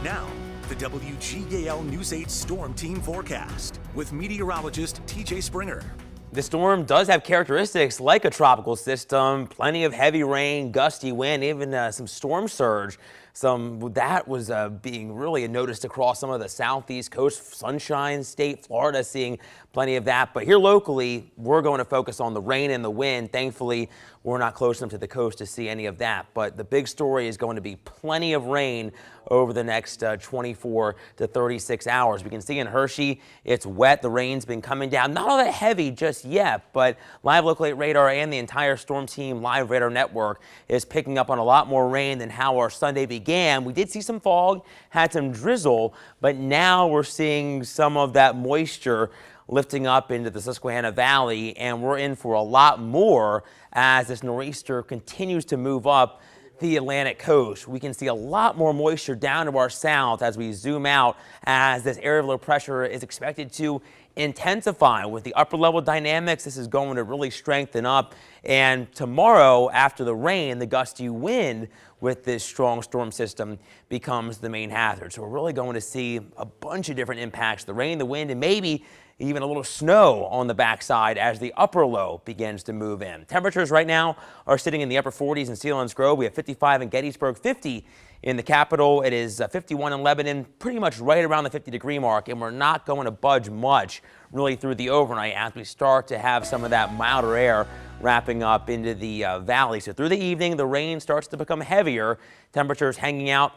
Now, the WGAL News 8 Storm Team forecast with meteorologist TJ Springer. The storm does have characteristics like a tropical system, plenty of heavy rain, gusty wind, even some storm surge. That was being really noticed across some of the southeast coast, Sunshine State, Florida, seeing plenty of that. But here locally, we're going to focus on the rain and the wind. Thankfully, we're not close enough to the coast to see any of that. But the big story is going to be plenty of rain over the next 24 to 36 hours. We can see in Hershey, it's wet. The rain's been coming down. Not all that heavy just yet, but Live Local 8 Radar and the entire Storm Team Live Radar Network is picking up on a lot more rain than how our Sunday began. We did see some fog, had some drizzle, but now we're seeing some of that moisture lifting up into the Susquehanna Valley, and we're in for a lot more as this nor'easter continues to move up the Atlantic coast. We can see a lot more moisture down to our south as we zoom out, as this area of low pressure is expected to intensify. With the upper level dynamics, this is going to really strengthen up. And tomorrow, after the rain, the gusty wind with this strong storm system becomes the main hazard. So we're really going to see a bunch of different impacts: the rain, the wind, and maybe even a little snow on the backside as the upper low begins to move in. Temperatures right now are sitting in the upper 40s in Selinsgrove. We have 55 in Gettysburg, 50 in the capital. It is 51 in Lebanon, pretty much right around the 50-degree mark, and we're not going to budge much really through the overnight as we start to have some of that milder air wrapping up into the valley. So through the evening, the rain starts to become heavier. Temperatures hanging out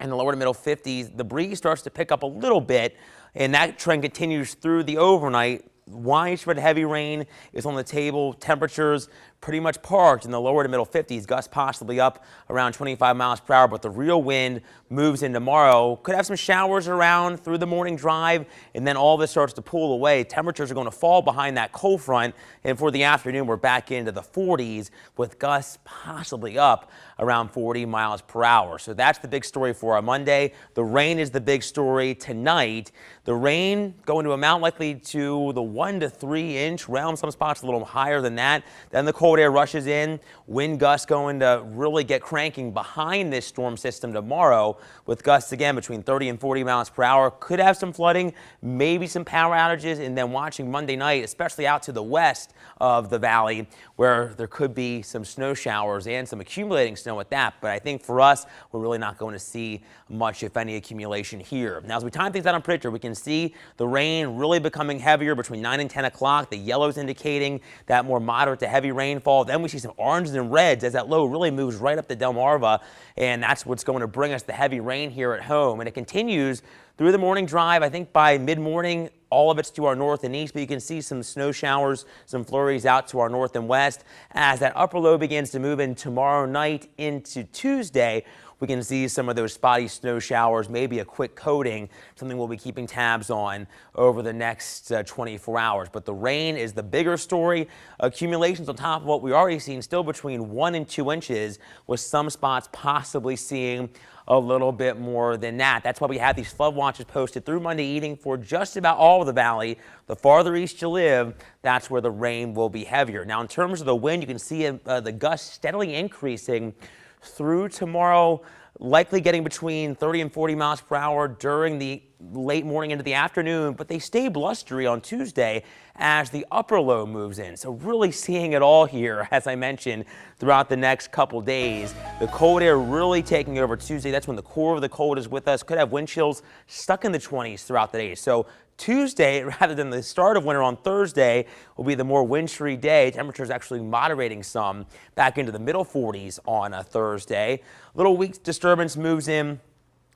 in the lower to middle 50s. The breeze starts to pick up a little bit, and that trend continues through the overnight. Widespread heavy rain is on the table. Temperatures pretty much parked in the lower to middle 50s. Gusts possibly up around 25 miles per hour, but the real wind moves in tomorrow. Could have some showers around through the morning drive, and then all this starts to pull away. Temperatures are going to fall behind that cold front, and for the afternoon, we're back into the 40s with gusts possibly up around 40 miles per hour. So that's the big story for our Monday. The rain is the big story tonight. The rain going to amount likely to the 1 to 3 inch realm. Some spots a little higher than that. Then the cold air rushes in. Wind gusts going to really get cranking behind this storm system tomorrow, with gusts again between 30 and 40 miles per hour. Could have some flooding, maybe some power outages, and then watching Monday night, especially out to the west of the valley, where there could be some snow showers and some accumulating snow at that. But I think for us, we're really not going to see much, if any, accumulation here. Now, as we time things out on Predictor, we can see the rain really becoming heavier between 9 and 10 o'clock. The yellows indicating that more moderate to heavy rainfall. Then we see some oranges and reds as that low really moves right up to Delmarva, and that's what's going to bring us the heavy rain here at home. And it continues through the morning drive. I think by mid-morning, all of it's to our north and east, but you can see some snow showers, some flurries out to our north and west. As that upper low begins to move in tomorrow night into Tuesday, we can see some of those spotty snow showers, maybe a quick coating, something we'll be keeping tabs on over the next 24 hours. But the rain is the bigger story. Accumulations on top of what we already seen, still between 1 and 2 inches, with some spots possibly seeing a little bit more than that. That's why we have these flood watches posted through Monday evening for just about all of the valley. The farther east you live, that's where the rain will be heavier. Now, in terms of the wind, you can see the gusts steadily increasing through tomorrow, likely getting between 30 and 40 miles per hour during the late morning into the afternoon, but they stay blustery on Tuesday as the upper low moves in. So really seeing it all here, as I mentioned, throughout the next couple days. The cold air really taking over Tuesday. That's when the core of the cold is with us. Could have wind chills stuck in the 20s throughout the day. So Tuesday, rather than the start of winter on Thursday, will be the more wintry day. Temperatures actually moderating some back into the middle 40s on a Thursday. Little weak disturbance moves in.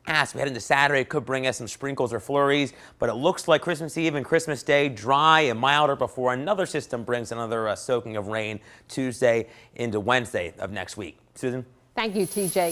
As we head into Saturday, it could bring us some sprinkles or flurries, but it looks like Christmas Eve and Christmas Day dry and milder before another system brings another soaking of rain Tuesday into Wednesday of next week. Susan? Thank you, TJ.